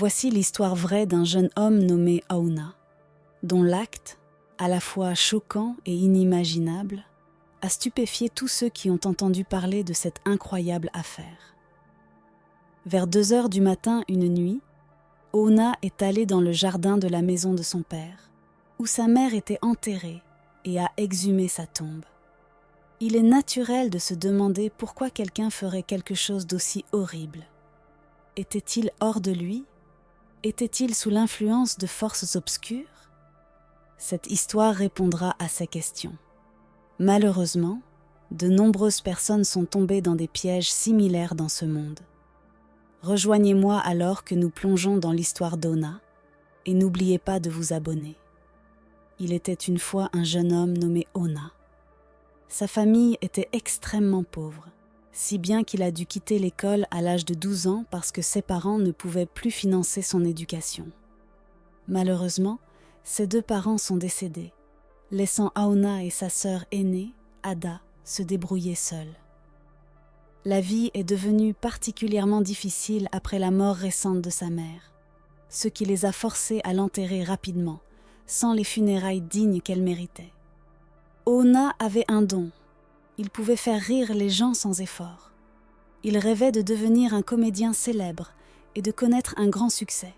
Voici l'histoire vraie d'un jeune homme nommé Aouna, dont l'acte, à la fois choquant et inimaginable, a stupéfié tous ceux qui ont entendu parler de cette incroyable affaire. Vers 2 heures du matin une nuit, Aouna est allé dans le jardin de la maison de son père, où sa mère était enterrée et a exhumé sa tombe. Il est naturel de se demander pourquoi quelqu'un ferait quelque chose d'aussi horrible. Était-il hors de lui ? Était-il sous l'influence de forces obscures ? Cette histoire répondra à ces questions. Malheureusement, de nombreuses personnes sont tombées dans des pièges similaires dans ce monde. Rejoignez-moi alors que nous plongeons dans l'histoire d'Aouna et n'oubliez pas de vous abonner. Il était une fois un jeune homme nommé Aouna. Sa famille était extrêmement pauvre, si bien qu'il a dû quitter l'école à l'âge de 12 ans parce que ses parents ne pouvaient plus financer son éducation. Malheureusement, ses 2 parents sont décédés, laissant Aouna et sa sœur aînée, Ada, se débrouiller seuls. La vie est devenue particulièrement difficile après la mort récente de sa mère, ce qui les a forcés à l'enterrer rapidement, sans les funérailles dignes qu'elle méritait. Aouna avait un don. Il pouvait faire rire les gens sans effort. Il rêvait de devenir un comédien célèbre et de connaître un grand succès.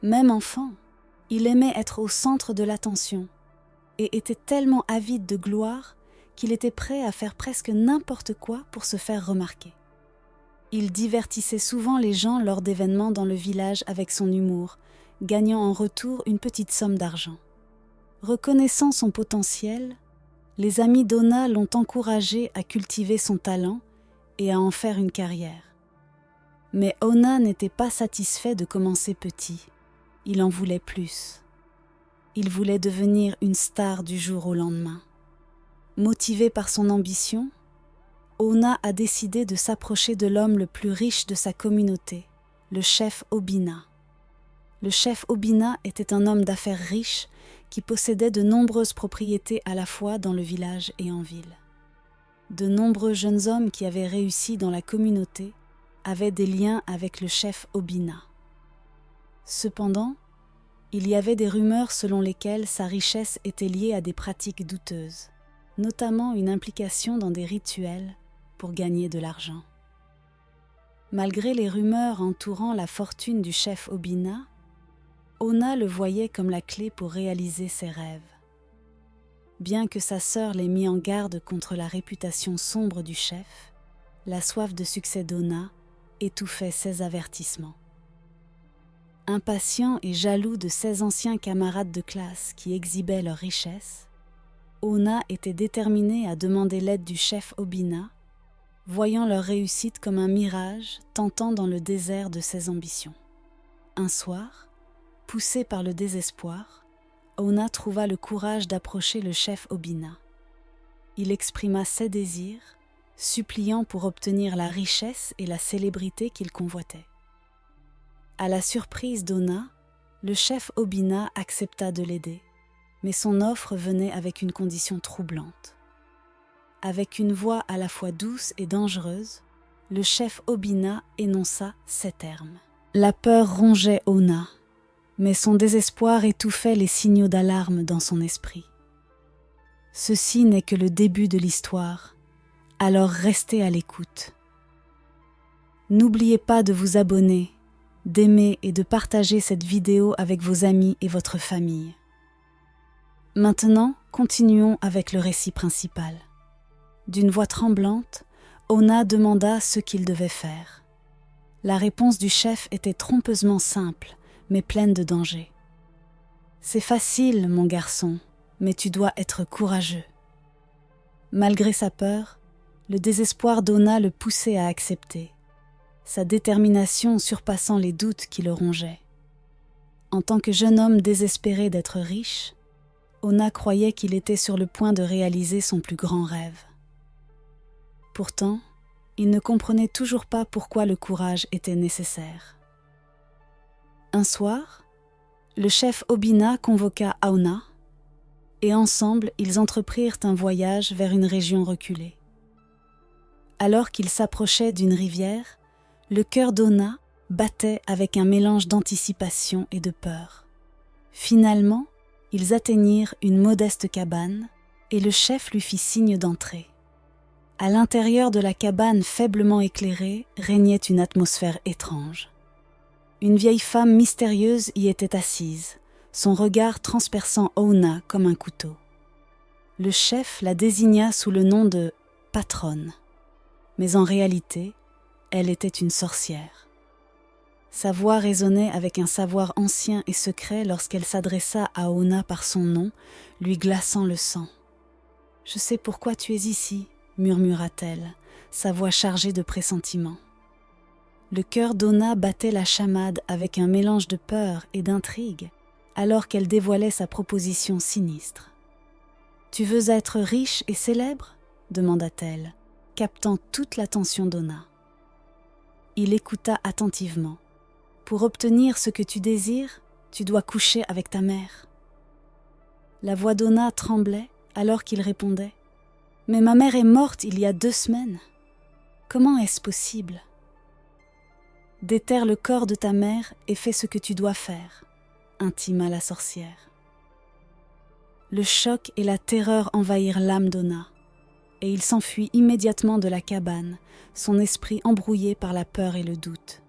Même enfant, il aimait être au centre de l'attention et était tellement avide de gloire qu'il était prêt à faire presque n'importe quoi pour se faire remarquer. Il divertissait souvent les gens lors d'événements dans le village avec son humour, gagnant en retour une petite somme d'argent. Reconnaissant son potentiel, les amis d'Aouna l'ont encouragé à cultiver son talent et à en faire une carrière. Mais Aouna n'était pas satisfait de commencer petit. Il en voulait plus. Il voulait devenir une star du jour au lendemain. Motivé par son ambition, Aouna a décidé de s'approcher de l'homme le plus riche de sa communauté, le chef Obina. Le chef Obina était un homme d'affaires riche qui possédait de nombreuses propriétés à la fois dans le village et en ville. De nombreux jeunes hommes qui avaient réussi dans la communauté avaient des liens avec le chef Obina. Cependant, il y avait des rumeurs selon lesquelles sa richesse était liée à des pratiques douteuses, notamment une implication dans des rituels pour gagner de l'argent. Malgré les rumeurs entourant la fortune du chef Obina, Aouna le voyait comme la clé pour réaliser ses rêves. Bien que sa sœur l'ait mis en garde contre la réputation sombre du chef, la soif de succès d'Aouna étouffait ses avertissements. Impatient et jaloux de ses anciens camarades de classe qui exhibaient leur richesse, Aouna était déterminé à demander l'aide du chef Obina, voyant leur réussite comme un mirage tentant dans le désert de ses ambitions. Un soir, poussé par le désespoir, Aouna trouva le courage d'approcher le chef Obina. Il exprima ses désirs, suppliant pour obtenir la richesse et la célébrité qu'il convoitait. À la surprise d'Aouna, le chef Obina accepta de l'aider, mais son offre venait avec une condition troublante. Avec une voix à la fois douce et dangereuse, le chef Obina énonça ces termes. La peur rongeait Aouna, mais son désespoir étouffait les signaux d'alarme dans son esprit. Ceci n'est que le début de l'histoire, alors restez à l'écoute. N'oubliez pas de vous abonner, d'aimer et de partager cette vidéo avec vos amis et votre famille. Maintenant, continuons avec le récit principal. D'une voix tremblante, Aouna demanda ce qu'il devait faire. La réponse du chef était trompeusement simple, mais pleine de danger. « C'est facile, mon garçon, mais tu dois être courageux. » Malgré sa peur, le désespoir d'Aouna le poussait à accepter, sa détermination surpassant les doutes qui le rongeaient. En tant que jeune homme désespéré d'être riche, Aouna croyait qu'il était sur le point de réaliser son plus grand rêve. Pourtant, il ne comprenait toujours pas pourquoi le courage était nécessaire. Un soir, le chef Obina convoqua Aouna et ensemble ils entreprirent un voyage vers une région reculée. Alors qu'ils s'approchaient d'une rivière, le cœur d'Aouna battait avec un mélange d'anticipation et de peur. Finalement, ils atteignirent une modeste cabane et le chef lui fit signe d'entrer. À l'intérieur de la cabane faiblement éclairée régnait une atmosphère étrange. Une vieille femme mystérieuse y était assise, son regard transperçant Oona comme un couteau. Le chef la désigna sous le nom de « patronne », mais en réalité, elle était une sorcière. Sa voix résonnait avec un savoir ancien et secret lorsqu'elle s'adressa à Oona par son nom, lui glaçant le sang. « Je sais pourquoi tu es ici », murmura-t-elle, sa voix chargée de pressentiment. Le cœur d'Oona battait la chamade avec un mélange de peur et d'intrigue, alors qu'elle dévoilait sa proposition sinistre. « Tu veux être riche et célèbre ?» demanda-t-elle, captant toute l'attention d'Oona. Il écouta attentivement. « Pour obtenir ce que tu désires, tu dois coucher avec ta mère. » La voix d'Oona tremblait alors qu'il répondait « Mais ma mère est morte il y a 2 semaines. Comment est-ce possible ? » « Déterre le corps de ta mère et fais ce que tu dois faire, » intima la sorcière. Le choc et la terreur envahirent l'âme d'Oona, et il s'enfuit immédiatement de la cabane, son esprit embrouillé par la peur et le doute.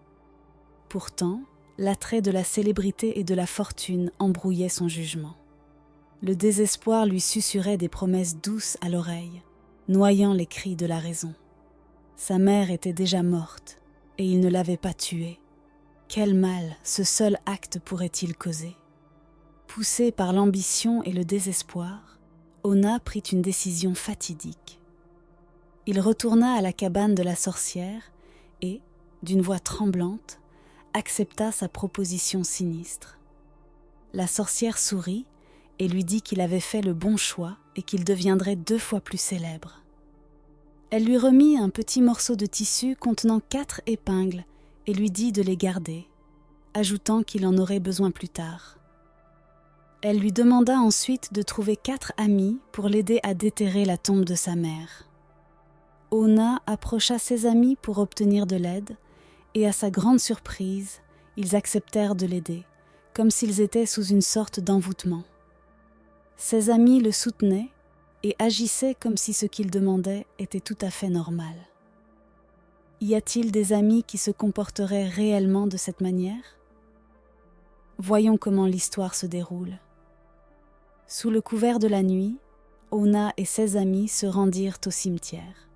Pourtant, l'attrait de la célébrité et de la fortune embrouillait son jugement. Le désespoir lui susurrait des promesses douces à l'oreille, noyant les cris de la raison. Sa mère était déjà morte, et il ne l'avait pas tuée. Quel mal ce seul acte pourrait-il causer ? Poussé par l'ambition et le désespoir, Oona prit une décision fatidique. Il retourna à la cabane de la sorcière et, d'une voix tremblante, accepta sa proposition sinistre. La sorcière sourit et lui dit qu'il avait fait le bon choix et qu'il deviendrait 2 fois plus célèbre. Elle lui remit un petit morceau de tissu contenant 4 épingles et lui dit de les garder, ajoutant qu'il en aurait besoin plus tard. Elle lui demanda ensuite de trouver 4 amis pour l'aider à déterrer la tombe de sa mère. Oona approcha ses amis pour obtenir de l'aide et à sa grande surprise, ils acceptèrent de l'aider, comme s'ils étaient sous une sorte d'envoûtement. Ses amis le soutenaient et agissaient comme si ce qu'il demandait était tout à fait normal. Y a-t-il des amis qui se comporteraient réellement de cette manière ? Voyons comment l'histoire se déroule. Sous le couvert de la nuit, Oona et ses amis se rendirent au cimetière.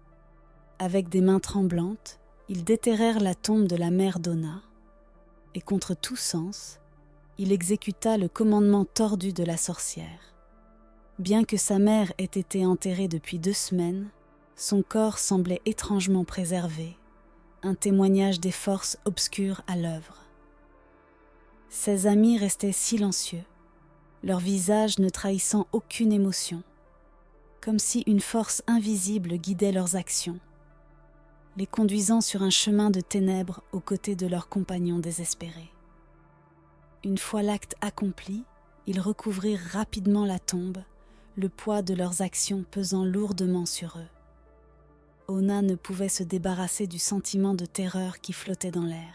Avec des mains tremblantes, ils déterrèrent la tombe de la mère d'Oona, et contre tout sens, il exécuta le commandement tordu de la sorcière. Bien que sa mère ait été enterrée depuis 2 semaines, son corps semblait étrangement préservé, un témoignage des forces obscures à l'œuvre. Ses amis restaient silencieux, leur visage ne trahissant aucune émotion, comme si une force invisible guidait leurs actions, les conduisant sur un chemin de ténèbres aux côtés de leurs compagnons désespérés. Une fois l'acte accompli, ils recouvrirent rapidement la tombe, le poids de leurs actions pesant lourdement sur eux. Oona ne pouvait se débarrasser du sentiment de terreur qui flottait dans l'air,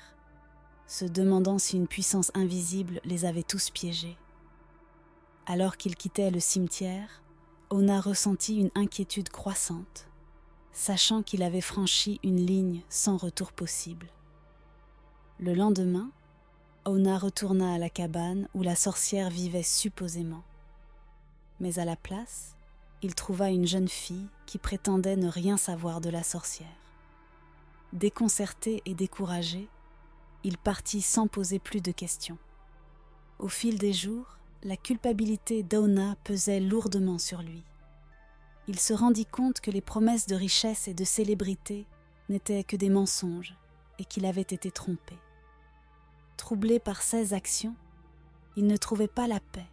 se demandant si une puissance invisible les avait tous piégés. Alors qu'ils quittaient le cimetière, Oona ressentit une inquiétude croissante, sachant qu'il avait franchi une ligne sans retour possible. Le lendemain, Oona retourna à la cabane où la sorcière vivait supposément. Mais à la place, il trouva une jeune fille qui prétendait ne rien savoir de la sorcière. Déconcerté et découragé, il partit sans poser plus de questions. Au fil des jours, la culpabilité d'Oona pesait lourdement sur lui. Il se rendit compte que les promesses de richesse et de célébrité n'étaient que des mensonges et qu'il avait été trompé. Troublé par ses actions, il ne trouvait pas la paix,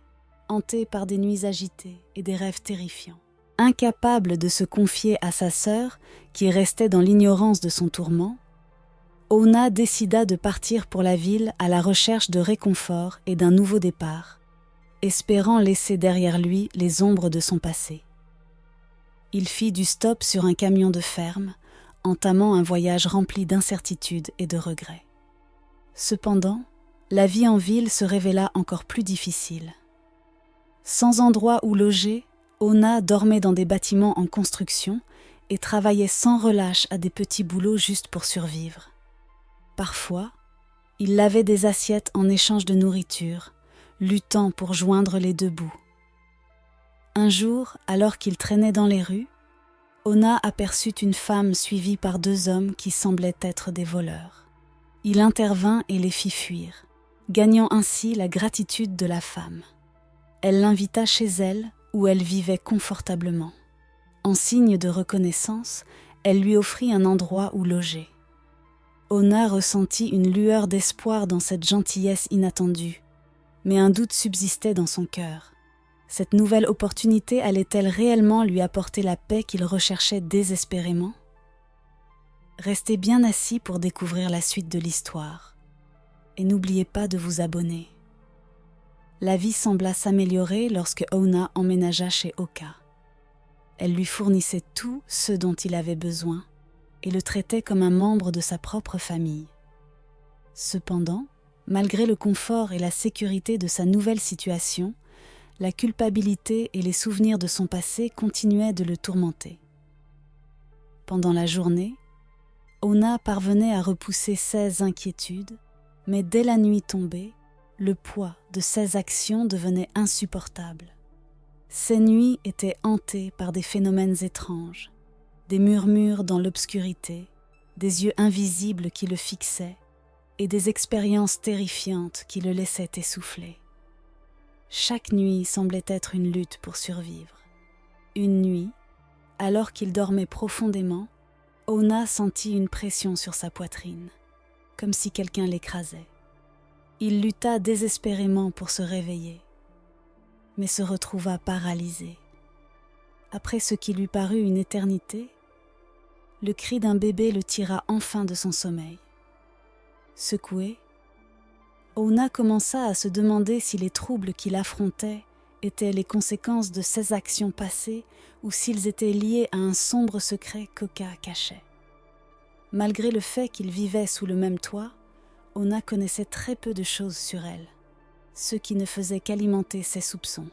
hanté par des nuits agitées et des rêves terrifiants. Incapable de se confier à sa sœur, qui restait dans l'ignorance de son tourment, Oona décida de partir pour la ville à la recherche de réconfort et d'un nouveau départ, espérant laisser derrière lui les ombres de son passé. Il fit du stop sur un camion de ferme, entamant un voyage rempli d'incertitudes et de regrets. Cependant, la vie en ville se révéla encore plus difficile. Sans endroit où loger, Ona dormait dans des bâtiments en construction et travaillait sans relâche à des petits boulots juste pour survivre. Parfois, il lavait des assiettes en échange de nourriture, luttant pour joindre les deux bouts. Un jour, alors qu'il traînait dans les rues, Ona aperçut une femme suivie par deux hommes qui semblaient être des voleurs. Il intervint et les fit fuir, gagnant ainsi la gratitude de la femme. Elle l'invita chez elle, où elle vivait confortablement. En signe de reconnaissance, elle lui offrit un endroit où loger. Ona ressentit une lueur d'espoir dans cette gentillesse inattendue, mais un doute subsistait dans son cœur. Cette nouvelle opportunité allait-elle réellement lui apporter la paix qu'il recherchait désespérément ? Restez bien assis pour découvrir la suite de l'histoire. Et n'oubliez pas de vous abonner. La vie sembla s'améliorer lorsque Ona emménagea chez Oka. Elle lui fournissait tout ce dont il avait besoin et le traitait comme un membre de sa propre famille. Cependant, malgré le confort et la sécurité de sa nouvelle situation, la culpabilité et les souvenirs de son passé continuaient de le tourmenter. Pendant la journée, Ona parvenait à repousser ses inquiétudes, mais dès la nuit tombée, le poids de ses actions devenait insupportable. Ces nuits étaient hantées par des phénomènes étranges, des murmures dans l'obscurité, des yeux invisibles qui le fixaient et des expériences terrifiantes qui le laissaient essouffler. Chaque nuit semblait être une lutte pour survivre. Une nuit, alors qu'il dormait profondément, Ona sentit une pression sur sa poitrine, comme si quelqu'un l'écrasait. Il lutta désespérément pour se réveiller, mais se retrouva paralysé. Après ce qui lui parut une éternité, le cri d'un bébé le tira enfin de son sommeil. Secoué, Ona commença à se demander si les troubles qu'il affrontait étaient les conséquences de ses actions passées ou s'ils étaient liés à un sombre secret qu'Oka cachait. Malgré le fait qu'ils vivaient sous le même toit, Ona connaissait très peu de choses sur elle, ce qui ne faisait qu'alimenter ses soupçons.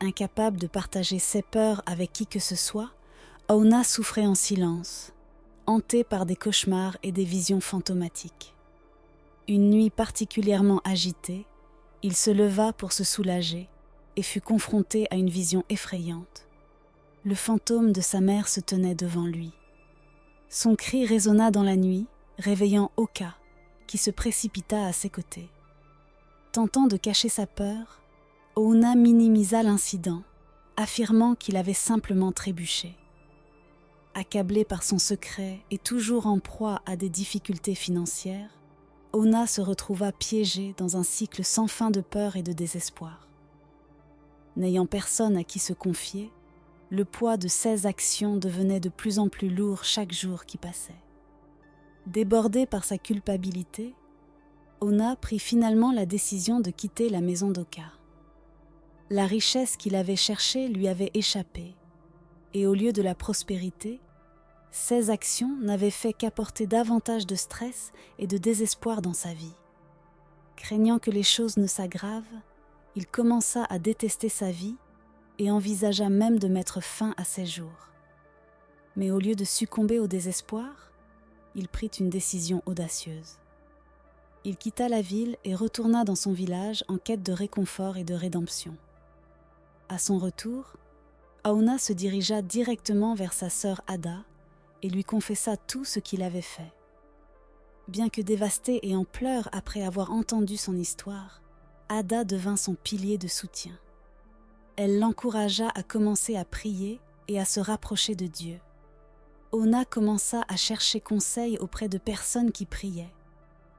Incapable de partager ses peurs avec qui que ce soit, Ona souffrait en silence, hantée par des cauchemars et des visions fantomatiques. Une nuit particulièrement agitée, il se leva pour se soulager et fut confronté à une vision effrayante. Le fantôme de sa mère se tenait devant lui. Son cri résonna dans la nuit, réveillant Oka, qui se précipita à ses côtés. Tentant de cacher sa peur, Ona minimisa l'incident, affirmant qu'il avait simplement trébuché. Accablé par son secret et toujours en proie à des difficultés financières, Ona se retrouva piégée dans un cycle sans fin de peur et de désespoir. N'ayant personne à qui se confier, le poids de ses actions devenait de plus en plus lourd chaque jour qui passait. Débordée par sa culpabilité, Ona prit finalement la décision de quitter la maison d'Oka. La richesse qu'il avait cherchée lui avait échappé, et au lieu de la prospérité, ses actions n'avaient fait qu'apporter davantage de stress et de désespoir dans sa vie. Craignant que les choses ne s'aggravent, il commença à détester sa vie et envisagea même de mettre fin à ses jours. Mais au lieu de succomber au désespoir, il prit une décision audacieuse. Il quitta la ville et retourna dans son village en quête de réconfort et de rédemption. À son retour, Ona se dirigea directement vers sa sœur Ada et lui confessa tout ce qu'il avait fait. Bien que dévastée et en pleurs après avoir entendu son histoire, Ada devint son pilier de soutien. Elle l'encouragea à commencer à prier et à se rapprocher de Dieu. Ona commença à chercher conseil auprès de personnes qui priaient,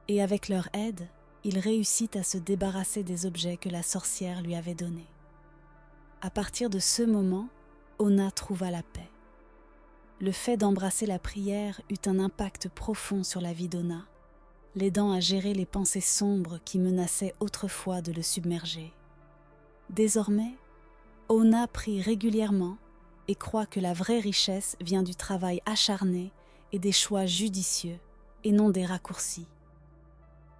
et avec leur aide, il réussit à se débarrasser des objets que la sorcière lui avait donnés. À partir de ce moment, Ona trouva la paix. Le fait d'embrasser la prière eut un impact profond sur la vie d'Ona, l'aidant à gérer les pensées sombres qui menaçaient autrefois de le submerger. Désormais, Ona prie régulièrement et croit que la vraie richesse vient du travail acharné et des choix judicieux, et non des raccourcis.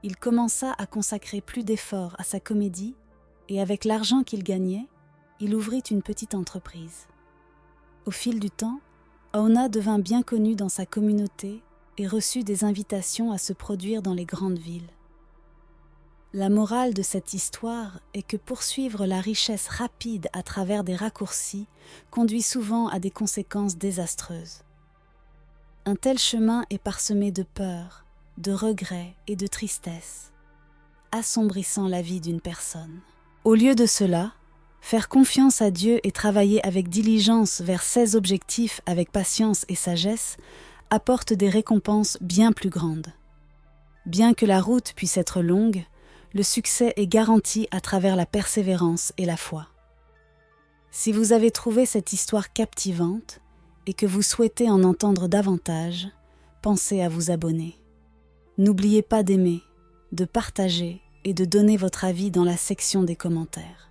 il commença à consacrer plus d'efforts à sa comédie et avec l'argent qu'il gagnait, il ouvrit une petite entreprise. Au fil du temps, Auna devint bien connu dans sa communauté et reçut des invitations à se produire dans les grandes villes. La morale de cette histoire est que poursuivre la richesse rapide à travers des raccourcis conduit souvent à des conséquences désastreuses. Un tel chemin est parsemé de peur, de regrets et de tristesse, assombrissant la vie d'une personne. Au lieu de cela, faire confiance à Dieu et travailler avec diligence vers ses objectifs avec patience et sagesse apporte des récompenses bien plus grandes. Bien que la route puisse être longue, le succès est garanti à travers la persévérance et la foi. Si vous avez trouvé cette histoire captivante et que vous souhaitez en entendre davantage, pensez à vous abonner. N'oubliez pas d'aimer, de partager et de donner votre avis dans la section des commentaires.